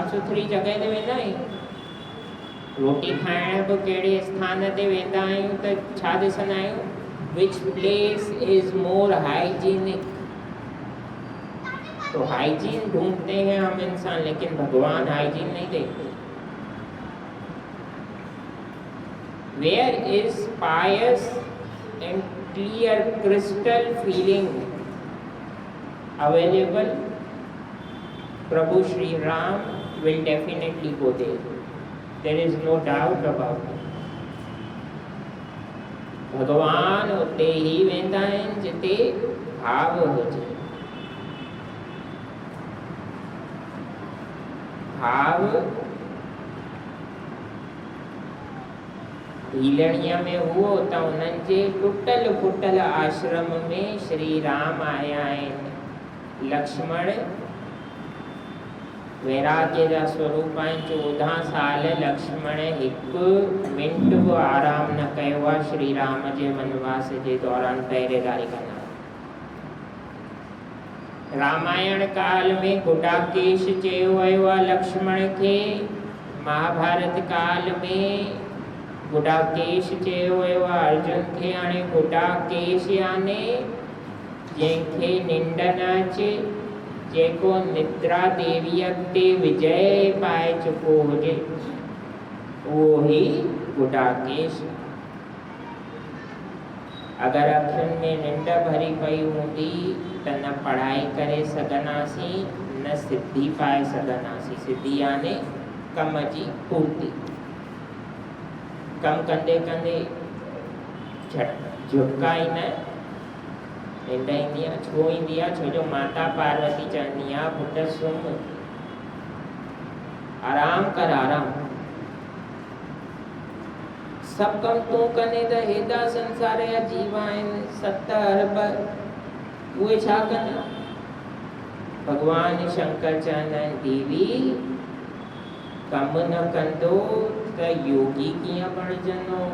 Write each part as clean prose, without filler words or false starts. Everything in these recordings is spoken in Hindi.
साफ़ सुथरी जगह ते वेंदा आहियूं? रोटी खाइण बि कहिड़े स्थान ते वेंदा आहियूं त छा ॾिसंदा आहियूं? Which place is more hygienic. तो हाइजीन ढूंढते हैं हम इंसान, लेकिन भगवान हाइजीन नहीं देखते। Where is pious and clear crystal feeling available? Prabhu Shri Ram will definitely go there. There is no doubt about it. भगवान उते ही वेंदा आहिनि जिते भाव हुजे। भाव हीलणीअ में हुओ त उन्हनि जे टुटल फुटल आश्रम में श्री राम आया आहिनि। लक्ष्मण वैराग्य जा स्वरूप आहिनि। 14 साल लक्ष्मण हिकु मिंट बि आराम न कयो आहे। श्री राम जे वनवास जे दौरान पहरेदारी कंदा। रामायण काल में गुडाकेश चयो वियो आहे लक्ष्मण खे। महाभारत काल में गुडाकेश चयो वियो आहे अर्जुन खे। हाणे गुडाकेश याने जंहिंखे निंड न अचे, जेको निद्रा देवीअ ते विजय पाए चुको हुजे, उहो ई गुडाकेश। अगरि अखियुनि में निंड भरी पई हूंदी त न पढ़ाई करे सघंदासीं, न सिद्धि पाए सघंदासीं। सिद्धि याने कम जी पूर्ति। कम कंदे कंदे झुका ई न निंड ईंदी आहे। छो ईंदी आहे? छो जो माता पार्वती चवंदी आहे पुट सुम्ह, आराम कर, आराम। सब कम तूं कने त हेॾा संसार जा जीव आहिनि 7 अरब, उहे छा कंदा? भगवान शंकर चवंदा आहिनि देवी कम न कंदो त योगी कीअं बणजंदो,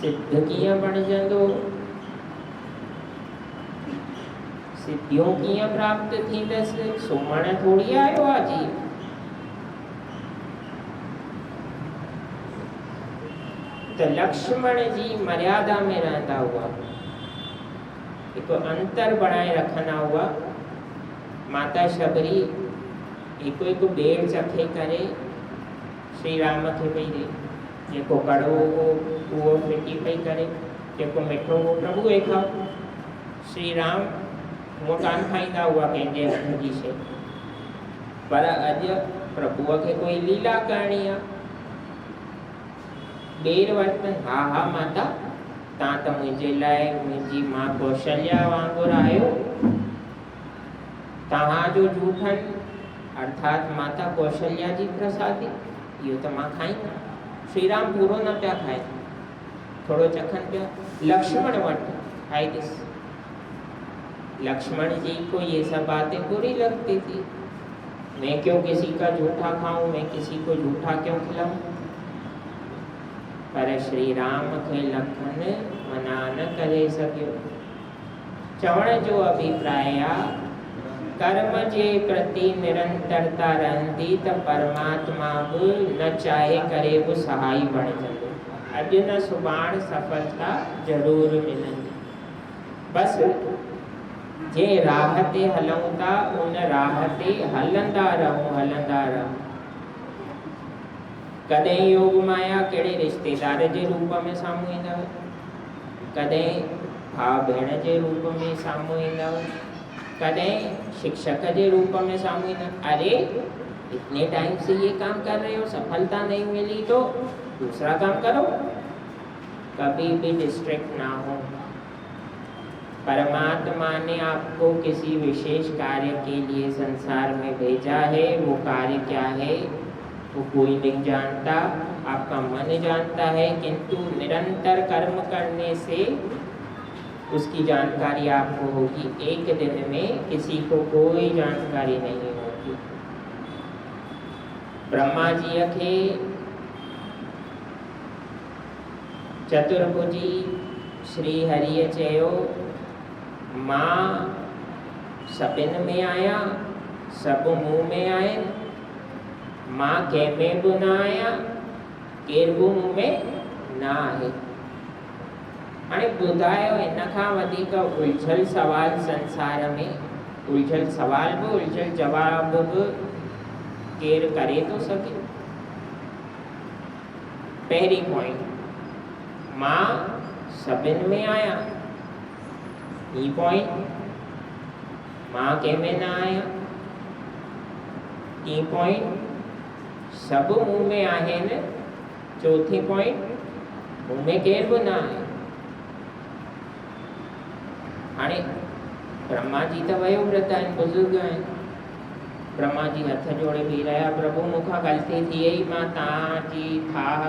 सिद्ध कीअं बणजंदो, सिद्धियों कीअं प्राप्त थींदसि? सुम्हण थोड़ी आयो आहे जीव। त लक्ष्मण जी मर्यादा में रहंदा हुआ, हिकु अंतर बणाए रखंदा हुआ। माता शबरी हिकु हिकु ॿेड़ चखे करे श्री राम खे पई ॾे। जेको कड़ो हो उहो फिटी पई करे, जेको मिठो हो प्रभु हे खाओ। श्री राम हूअं कान खाईंदा हुआ कंहिंजे हथ जी शइ, पर अॼु प्रभुअ खे कोई लीला करणी आहे। ॿेड़ वरितनि। हा हा माता, तव्हां त मुंहिंजे लाइ मुंहिंजी मां कौशल्या वांगुरु आहियो। तव्हांजो जूठनि अर्थात माता कौशल्या जी प्रसादी, इहो त मां खाईंदा। श्री राम पूरो न पिया खाए, थोड़ो चखनि पिया। लक्ष्मण वटि खाई ॾिस। लक्ष्मण जी को ये सब बातें बुरी लगती थी। मैं क्यों किसी का जूठा खाऊं, मैं किसी को जूठा क्यों खिलाऊं? पर श्री राम खे लखन मना न करे सघियो। चवण जो अभिप्राय आहे कर्म जे प्रति निरंतरता रहंदी त परमात्मा बि न चाहे करे बि सहाई बणजंदो। अॼु न सुभाणे सफलता ज़रूरु मिलंदी। बसि जे राह ते हलूं था उन राह ते हलंदा रहूं, हलंदा रहूं। कॾहिं योग माया कहिड़े रिश्तेदार जे रूप में साम्हूं ईंदव, कॾहिं भाउ भेण जे रूप में साम्हूं ईंदव, कॾहिं शिक्षक के रूप में सामूहिक। अरे इतने टाइम से ये काम कर रहे हो, सफलता नहीं मिली तो दूसरा काम करो। कभी भी डिस्ट्रैक्ट ना हो। परमात्मा ने आपको किसी विशेष कार्य के लिए संसार में भेजा है। वो कार्य क्या है वो कोई नहीं जानता, आपका मन जानता है, किंतु निरंतर कर्म करने से उसकी जानकारी आपको होगी। एक दिन में किसी को कोई जानकारी नहीं होगी। ब्रह्मा जी के चतुर्भुजी श्री हरिय चयो, मां सभिन में आया, सब मुंह में आए, मां कंहिंमें बि न आहियां, केर बि मूं में न आहे। हाणे ॿुधायो, इन खां वधीक उलझल सवाल संसार में, उलझल सवाल बि उलझल जवाब बि केरु करे थो सघे? पहिरीं पॉइंट, मां सभिनि में आहियां। ॿी पॉइंट, मां कंहिंमें न आहियां। टी पॉइंट, सभु मूं में आहिनि। चौथी पॉइंट, मूं में केर बि न आहे। हाणे ब्रह्मा जी त वयो व्रत आहिनि, बुज़ुर्ग आहिनि। ब्रह्मा जी हथ जोड़े बीह रहिया, प्रभु मूंखां ग़लती थी वई, मां तव्हांजी थाह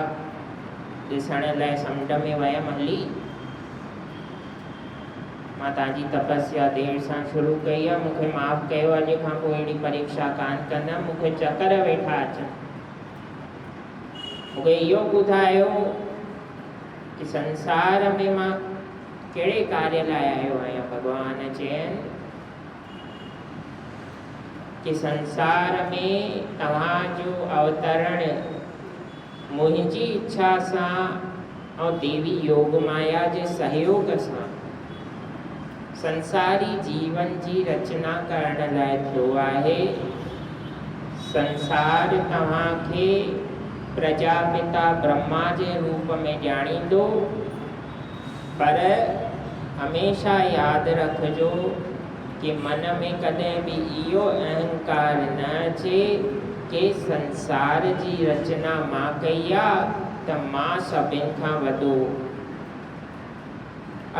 ॾिसण लाइ समुंड में वयमि हली। मां तव्हांजी तपस्या देर सां शुरू कई आहे, मूंखे माफ़ कयो, अॼु खां पोइ अहिड़ी परीक्षा कान कंदमि। मूंखे चकर वेठा अचनि। मूंखे इहो ॿुधायो कि संसार में मां कहिड़े कार्य लाइ आयो आहियां। भॻवान चयनि कि संसार में तव्हांजो अवतरण मुंहिंजी इच्छा सां और देवी योग माया जे सहयोग सां संसारी जीवन जी रचना करण लाइ थियो आहे। संसार तव्हांखे प्रजापिता ब्रह्मा जे रूप में ॼाणींदो, पर हमेशा यादि रखिजो कि मन में कॾहिं बि इहो अहंकार न अचे कि संसार जी रचना मां कई आहे त मां सभिनि खां वॾो।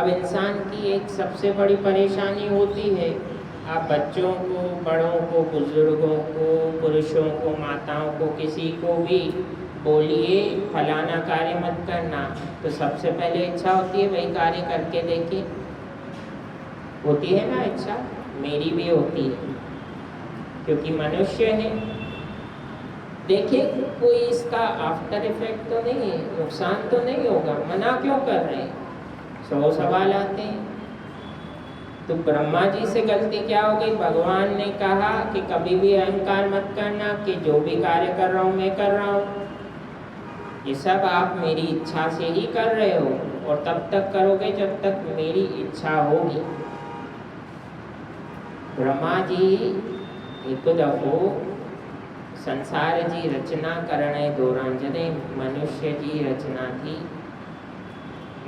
अब इंसान की एक सबसे बड़ी परेशानी होती है, आप बच्चों को, बड़ों को, बुजुर्गों को, पुरुषों को, माताओं को, किसी को भी बोलिए फलाना कार्य मत करना, तो सबसे पहले इच्छा होती है वही कार्य करके देखें। होती है ना इच्छा? मेरी भी होती है, क्योंकि मनुष्य है। देखिए कोई इसका आफ्टर इफेक्ट तो नहीं है, नुकसान तो नहीं होगा, मना क्यों कर रहे हैं? 100 सवाल आते हैं। तो ब्रह्मा जी से गलती क्या हो गई? भगवान ने कहा कि कभी भी अहंकार मत करना कि जो भी कार्य कर रहा हूँ मैं कर रहा हूँ, ये सब आप मेरी इच्छा से ही कर रहे हो, और तब तक करोगे जब तक मेरी इच्छा होगी। ब्रह्मा जी एक दफ़ो संसार जी रचना करण जे दौरान, जॾहिं मनुष्य जी रचना थी,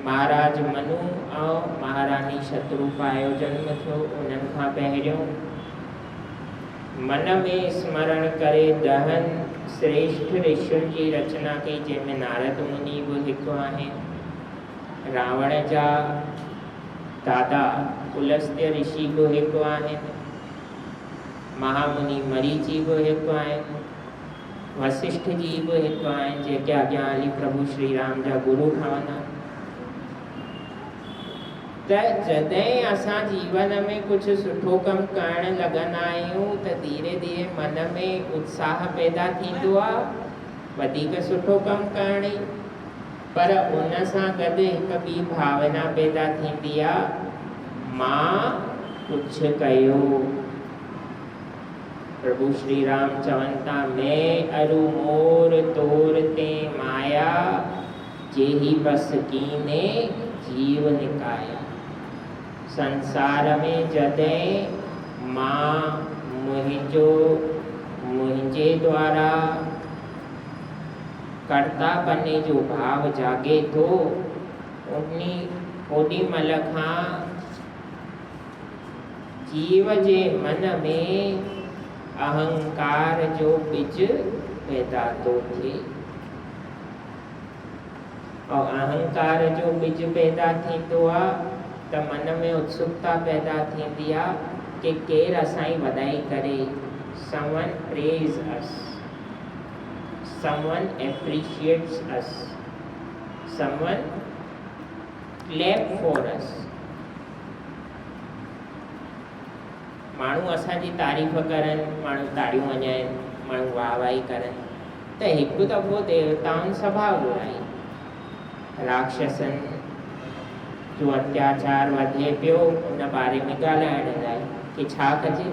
महाराज मनु और महारानी शत्रुपा जो जन्म थियो। उन्हनि खां पहिरियों मन में स्मरण करे 10 श्रेष्ठ ऋषियुनि जी रचना कई, जंहिंमें नारद मुनि बि हिकु आहिनि, रावण जा दादा पुलस्त्य ऋषि बि हिकु आहिनि, महामुनि मरीचि बि हिकु आहिनि, वशिष्ठ जी बि हिकु आहिनि, जेके अॻियां हली प्रभु श्री राम जा गुरु ठहंदा। त जॾहिं असां जीवन में कुझु सुठो कमु करणु लॻंदा आहियूं त धीरे धीरे मन में उत्साह पैदा थींदो आहे वधीक सुठो कमु करण जी, पर उन सां गॾु हिकु ॿी भावना पैदा थींदी आहे, मां कुझु कयो। प्रभु श्री राम चवनि था, मैं अरु मोर तोर ते माया, जेही बस कीने जीव निकाया। संसार में जॾहिं मां मुंहिंजे द्वारा कर्तापने जो भाव जागे थो, ओॾी महिल खां जीव जे मन में अहंकार जो बीज पैदा थो थिए, और अहंकार जो बीज पैदा थींदो आहे त मन में उत्सुकता पैदा थींदी आहे कि केरु असांजी वॾाई करे। someone praise us, someone appreciates us, someone clap for us। माण्हू असांजी तारीफ़ करनि, माण्हू ताड़ियूं वॼाइनि, माण्हू वाह वाही करनि, त हिकु दफ़ो देवताउनि सभा घुराई। राक्षसनि जो अत्याचार वधे पियो, उन बारे में ॻाल्हाइण लाइ कि छा कजे।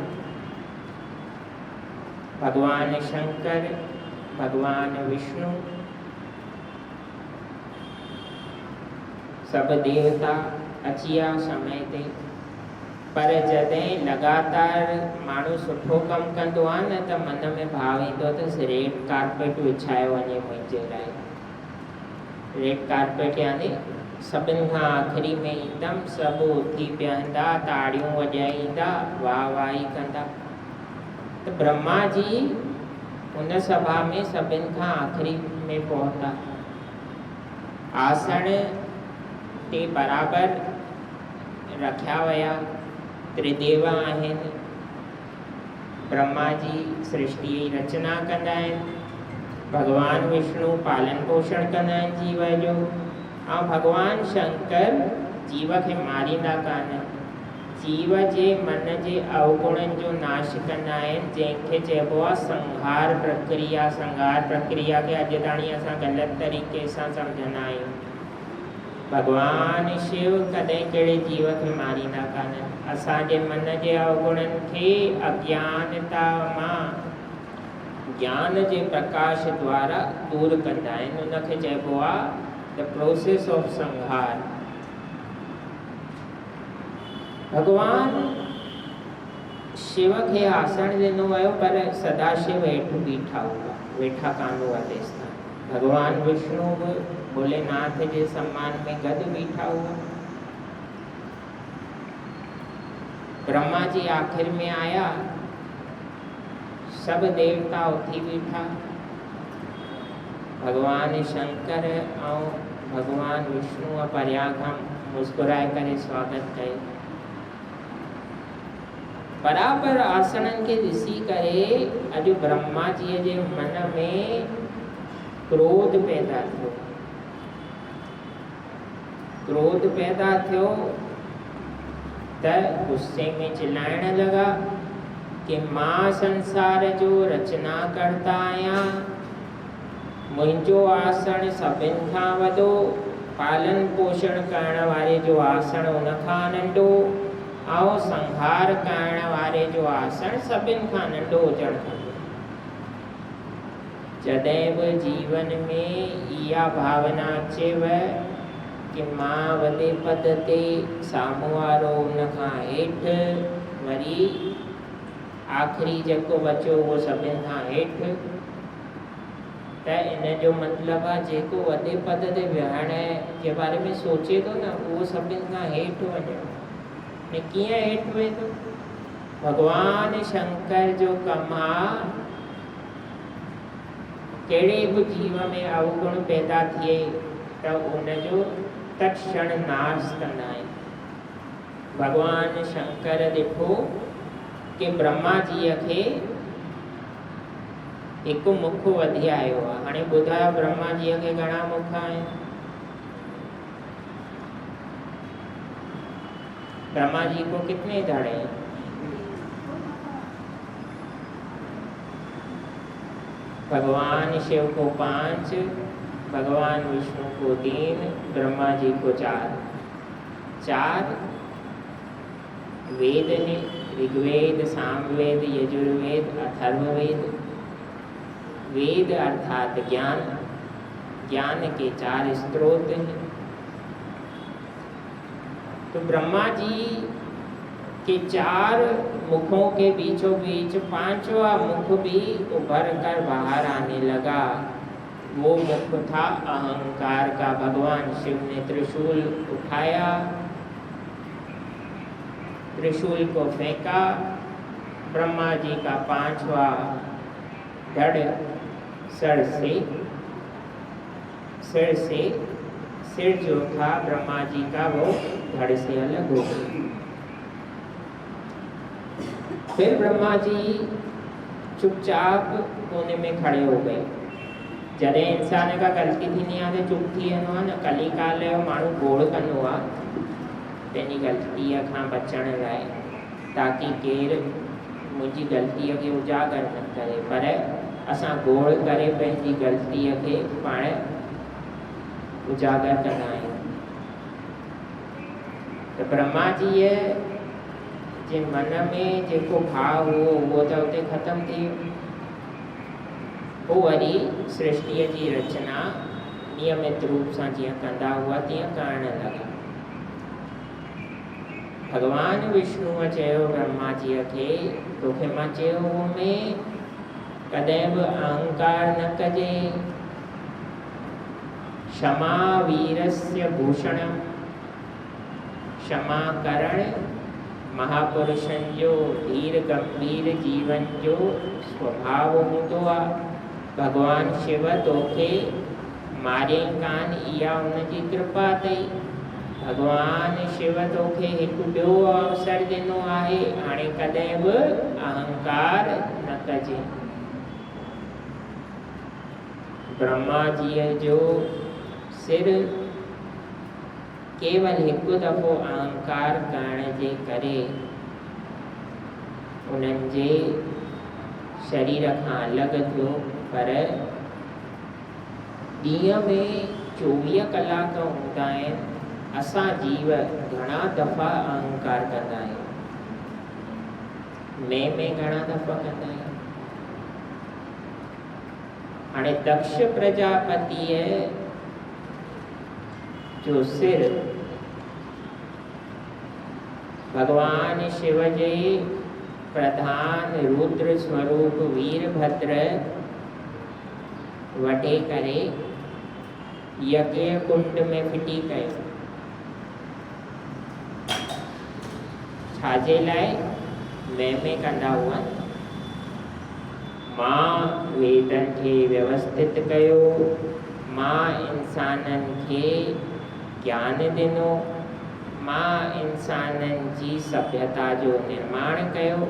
भगवान शंकर भगवान विष्णु सब देवता अचिया समय ते, पर जॾहिं लगातार माण्हू सुठो कमु कंदो आहे न त मन में भाव ईंदो त रेड कार्पेट विछायो वञे मुंहिंजे लाइ। रेड कार्पेट यानी सभिनि खां आख़िरी में ईंदमि, सभु उथी बीहंदा, ताड़ियूं वॼाईंदा, वाह वाही कंदा। त ब्रह्मा जी उन सभा में सभिनि खां आख़िरी में पहुता। आसन ते बराबरि रखिया विया। त्रिदेव आहिनि। ब्रह्मा जी सृष्टि जी रचना कंदा आहिनि, भगवान विष्णु पालन पोषण कंदा आहिनि जीव जो, ऐं भगवान शंकर जीव खे मारींदा कान, जीव जे मन जे अवगुणनि जो नाश कंदा आहिनि, जंहिंखे चइबो आहे संहार प्रक्रिया। संहार प्रक्रिया खे अॼु ताणी असां ग़लति तरीक़े सां सम्झंदा आहियूं। भगवान शिव कॾहिं कहिड़े जीव खे मारींदा कान, असांजे मन जे अवगुणनि खे अज्ञानता मां ज्ञान जे प्रकाश द्वारा दूर कंदा आहिनि। उनखे चइबो आहे द प्रोसेस ऑफ संहार। भगवान शिव खे आसन ॾिनो वियो, पर सदाशिव हेठि बीठा हुआ, वेठा कान हुआ तेसिताईं। भगवान विष्णु बि भोलेनाथ जे सम्मान में गॾु बीठा हुआ। ब्रह्मा जी आख़िर में आया, सब देवता उथी बीठा। भगवान शंकर ऐं भगवान विष्णु परियां खां मुस्कुराए करे स्वागत कयो। बराबरि आसननि खे ॾिसी करे अॼु ब्रह्मा जीअ जे मन में क्रोध पैदा थियो। क्रोध पैदा थियो त गुस्से में चिल्लाइण लॻा कि मां संसार जो रचना करता आहियां, मुंहिंजो आसन सभिनि खां वॾो, पालन पोषण करण वारे जो आसन उन खां नंढो, ऐं संहार करण वारे जो आसन सभिनि खां नंढो हुजणु खपे। जॾहिं बि जीवन में इहा भावना अचेव कि मां वॾे पद ते, साम्हूं वारो उन खां हेठि, वरी आख़िरी जेको बचो उहो सभिनि खां हेठि, त इन जो मतिलबु आहे जेको वॾे पद ते विहण जे बारे में सोचे थो न, उहो सभिनि खां हेठि वञे। ने कीअं हेठि वेहे थो? भगवान शंकर जो कमु आहे कहिड़े बि जीव में अवगुण पैदा थिए त उनजो तत्क्षण नाश कंदा आहिनि। भगवान शंकर ॾिठो कि ब्रह्मा जीअ खे हिकु मुख वधी आयो आहे। हाणे ॿुधायो ब्रह्मा जीअ खे घणा मुख आहिनि? ब्रह्मा जी को कितने धड़े हैं? भगवान शिव को 5, भगवान विष्णु को 3, ब्रह्मा जी को 4। 4 वेद ने, ऋग्वेद, सामवेद, यजुर्वेद, अथर्ववेद। वेद अर्थात ज्ञान, ज्ञान के 4 स्रोत हैं। तो ब्रह्मा जी के 4 मुखों के बीचों बीच 5वां मुख भी उभर कर बाहर आने लगा। वो मुख था अहंकार का। भगवान शिव ने त्रिशूल उठाया, त्रिशूल को फेंका। ब्रह्मा जी का 5वां धड़ सिर से सिर जो था ब्रह्मा जी का वो धड़ से अलग हो गया। फिर ब्रह्मा जी चुपचाप कोने में खड़े हो गए। जॾहिं इंसान का ग़लती थींदी आहे त चुप थी वेंदो आहे न। कली काल जो माण्हू गोड़ कंदो आहे पंहिंजी ग़लतीअ खां बचण लाइ, ताकी केरु मुंहिंजी ग़लतीअ खे उजागर न करे। पर असां गोड़ करे पंहिंजी ग़लतीअ खे पाण उजागर कंदा आहियूं। त ब्रह्मा जीअ जे मन में जेको भाव हुओ उहो त उते ख़तमु थी वियो। वो वरी सृष्टि की रचना नियमित रूप से जीअं कंदा हुआ तीअं करण लगा। भगवान विष्णुअ चयो ब्रह्मा जी खे, तोखे मां चयो में कदें भी अहंकार न कजे। क्षमा वीरस्य भूषणम, क्षमा करण महापुरुषन जो धीर गंभीर जीवन जो स्वभाव होंदो आ। भगवान शिव तोखे मारे कान, इया उनकी कृपा थई। भगवान शिव तोखे एक ॿियो अवसर दिनो आहे, हाणे कदें भी अहंकार न कजे। ब्रह्मा जी जो सिर केवल एक दफ़ो अहंकार करण जे करे उन्हनि जे शरीर खां अलॻि थियो, पर ॾींहं में 24 कलाक हूंदा आहिनि। असां जीव घणा दफ़ा अहंकार कंदा आहियूं, में घणा दफ़ा कंदा आहियूं। हाणे दक्ष प्रजापतिअ जो सिर भगवान शिव जे प्रधान रुद्र स्वरूप वीरभद्र वटे करे यज्ञ कुंड में फिटी कयो। छाजे लाइ? में कंदा हुआ। मां वेदन के व्यवस्थित कयो, मां इंसानन के ज्ञान दिनो, मां इंसानन जी सभ्यता जो निर्माण कयो,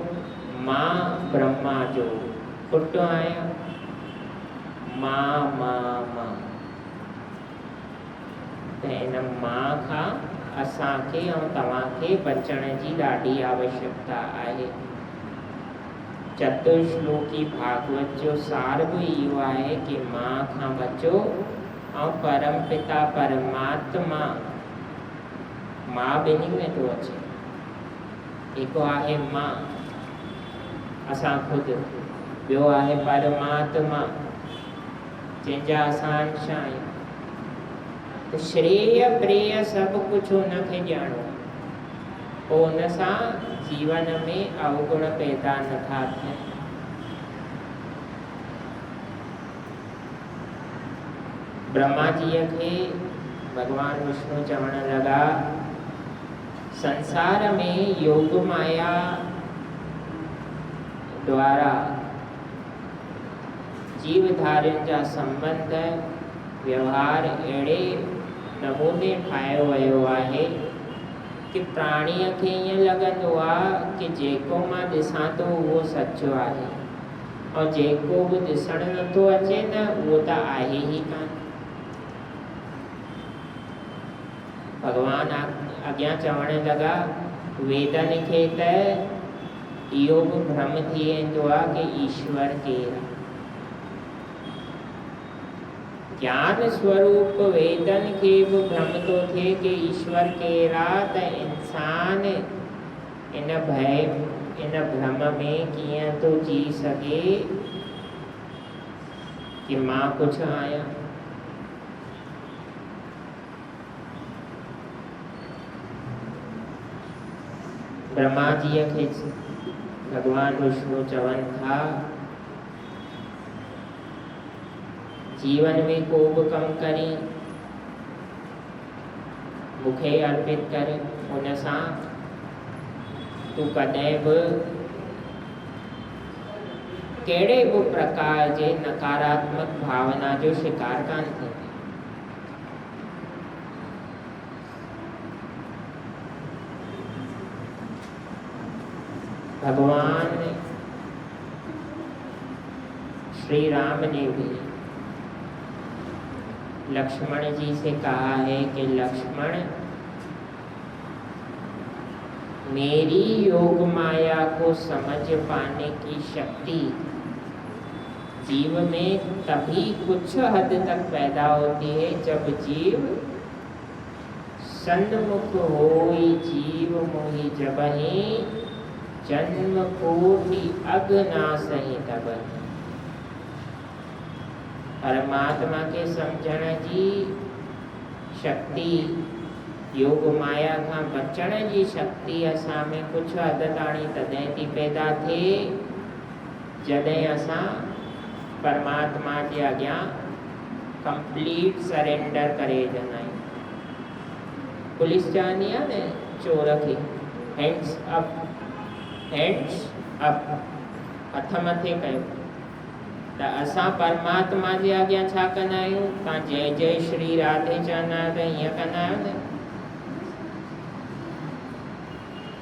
मां ब्रह्मा जो पुटु आहियां। मां त इन मां खां असांखे ऐं तव्हांखे बचण जी ॾाढी आवश्यकता आहे। चतुश्लोकी भागवत जो सार भी इहो आहे कि मां खां बचो ऐं परम पिता परमात्मा, मां ॿिन्ही में थो अचे। हिकु आहे मां असां ख़ुदि, ॿियो आहे परमात्मा जंहिंजा असां अंश आहियूं। तो श्रेय प्रेय सब कुछ उनखे ॼाणो, पोइ उन सां जीवन में अवगुण पैदा नथा थियनि। ब्रह्मा जी खे भगवान विष्णु चवण लगा, संसार में योग माया द्वारा जीवधारियुनि जा संबंध व्यवहार अहिड़े नमूने ठाहियो वियो आहे कि प्राणीअ खे ईअं लॻंदो आहे कि जेको मां ॾिसां थो उहो सचो आहे, और जेको बि ॾिसण नथो अचे न उहो त आहे ई कान। भगवान अॻियां चवण लॻा, वेदन खे त इहो बि भ्रम थी वेंदो आहे कि ईश्वर केरु आहे। ज्ञान स्वरूप वेदन के भी भ्रम तो थे कि ईश्वर केरा, त इंसान इन भय इन भ्रम में कियां तो जी सके कि मां कुछ आया। ब्रह्मा जी के भगवान विष्णु चवन था, जीवन में को भी कम करें मुखे अर्पित कर, उन सां तू कदें भी कहिड़े भी प्रकार जे नकारात्मक भावना जो शिकार कान थींदे। भगवान श्री राम ने भी लक्ष्मण जी से कहा है कि लक्ष्मण, मेरी योग माया को समझ पाने की शक्ति जीव में तभी कुछ हद तक पैदा होती है जब जीव सन्मुख होई जीव मोहि जबहि, जन्म कोटि अग नासहि तबहि। परमात्मा के समझण जी शक्ति, योग माया खां बचण जी शक्ति असां में कुझु हद ताणी तॾहिं थी पैदा थिए जॾहिं असां परमात्मा जे अॻियां कंप्लीट सरेंडर करे विझंदा आहियूं। पुलिस चवंदी आहे न चोर खे, हैंड्स अप, हैंड्स अप, हथ मथे कयो। त असां परमात्मा जे अॻियां छा कंदा आहियूं? तव्हां जय जय श्री राधे चवंदा आहियो त हीअं कंदा आहियो न।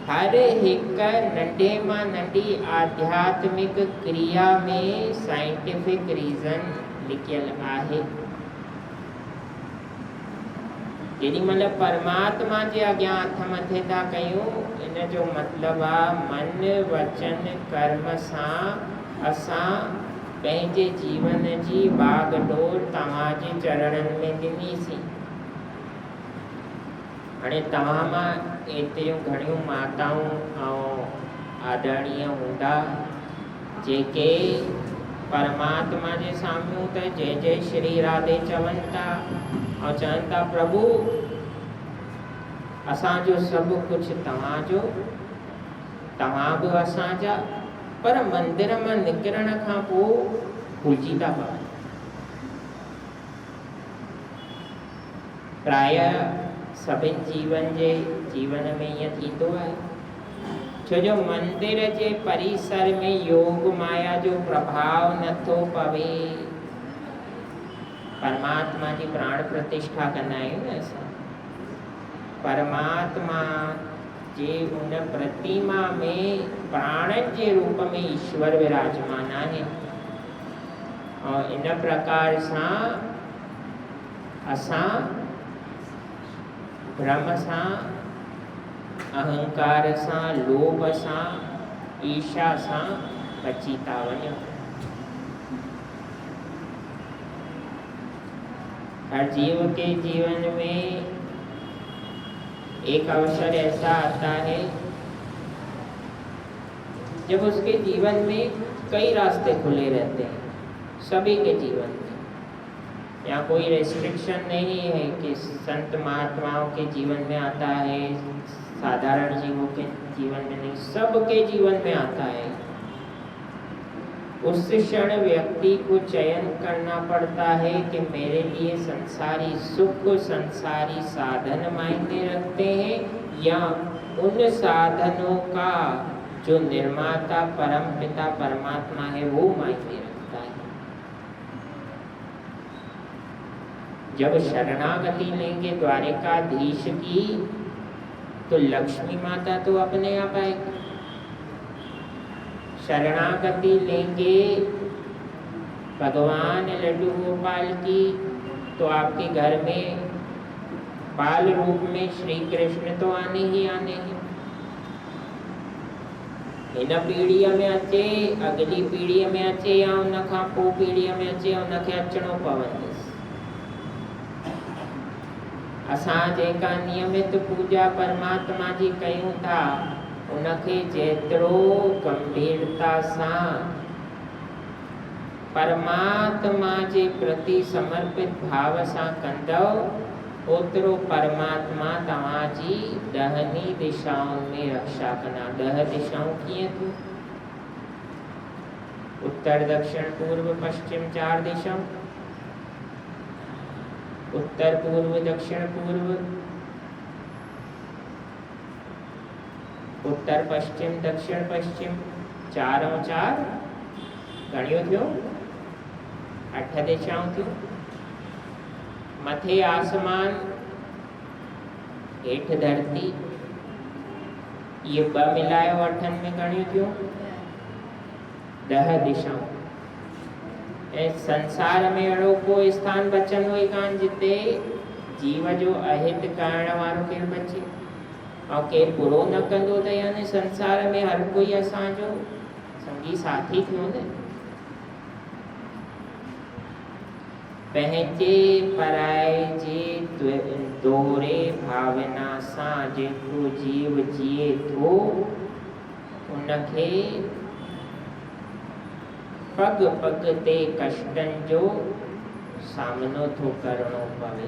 हर हिक नंढे मां नंढी आध्यात्मिक क्रिया में साइंटिफिक रीज़न लिखियल आहे। जेॾी महिल परमात्मा जे अॻियां हथ मथे था कयूं, इन जो मतिलबु आहे मन वचन कर्म सां असां पंहिंजे जीवन जी बागडोर तव्हांजे चरणनि में ॾिनीसीं। हाणे तव्हां मां एतिरियूं घणियूं माताऊं ऐं आदरणीय हूंदा जेके परमात्मा जे साम्हूं त जय जय श्री राधे चवनि था ऐं चवनि था प्रभु असांजो सभु कुझु तव्हांजो, तव्हां बि असांजा, पर मंदिर मां निकिरण खां पोइ भुलिजी था पवनि। प्राय सभिनि जीवन में ईअं थींदो आहे, छो जो मंदिर जे परिसर में योग माया जो प्रभाव नथो पवे। परमात्मा जी प्राण प्रतिष्ठा कंदा आहियूं न असां, परमात्मा जे उन प्रतिमा में प्राणनि जे रूप में ईश्वर विराजमान आहे। और इन प्रकार सां असां भ्रम सां, अहंकार सां, लोभ सां, ईर्ष्या सां बची था वञूं। हर जीव के जीवन में एक अवसर ऐसा आता है जब उसके जीवन में कई रास्ते खुले रहते हैं, सभी के जीवन में। यहाँ कोई रेस्ट्रिक्शन नहीं है कि संत महात्माओं के जीवन में आता है, साधारण जीवों के जीवन में नहीं, सबके जीवन में आता है। उस क्षण व्यक्ति को चयन करना पड़ता है कि मेरे लिए संसारी सुख, संसारी साधन मायने रखते हैं या उन साधनों का जो निर्माता परम पिता परमात्मा है वो मायने रखता है। जब शरणागति लेंगे द्वारिकाधीश की तो लक्ष्मी माता तो अपने आप आएगी। शरणागति लेंगे भगवान लड्डू गोपाल की तो आपके घर में बाल रूप में श्री कृष्ण तो आने ही आने हैं। इन पीढ़ीअ में अचे, अगली पीढ़ीअ में अचे या उन खां पोइ पीढ़ीअ में अचे, उनखे अचणो पवंदुसि। असां जेका नियमित पूजा परमात्मा जी कयूं था उनखे जेतिरो गंभीरता सां परमात्मा जे प्रति समर्पित भाव सां कंदव ओतिरो परमात्मा तव्हांजी 10 दिशाउनि में रक्षा कंदा। 10 दिशाऊं कीअं थियूं? उत्तर दक्षिण पूर्व पश्चिम 4 दिशाऊं। उत्तर पूर्व दक्षिण पूर्व, उत्तर पश्चिम दक्षिण पश्चिम, 4 और 4 घणियूं थियूं? 8 दिशाऊं थियूं। मथे आसमान, हेठि धरती, ये 2 मिलायो 8 में घणियूं थियूं? 10 दिशाऊं। ऐं संसार में अहिड़ो कोई स्थान बचंदो ई कान जिते जीव जो अहित करण वारो केरु बचे और केरु बुरो न कंदो त यानी संसार में हर कोई असांजो संगी साथी थियो न। पंहिंजे पराए जे दोहरे भावना सां जेको जीव जिए थो उनखे पग पग ते कष्टनि जो सामनो तो करणो पवे।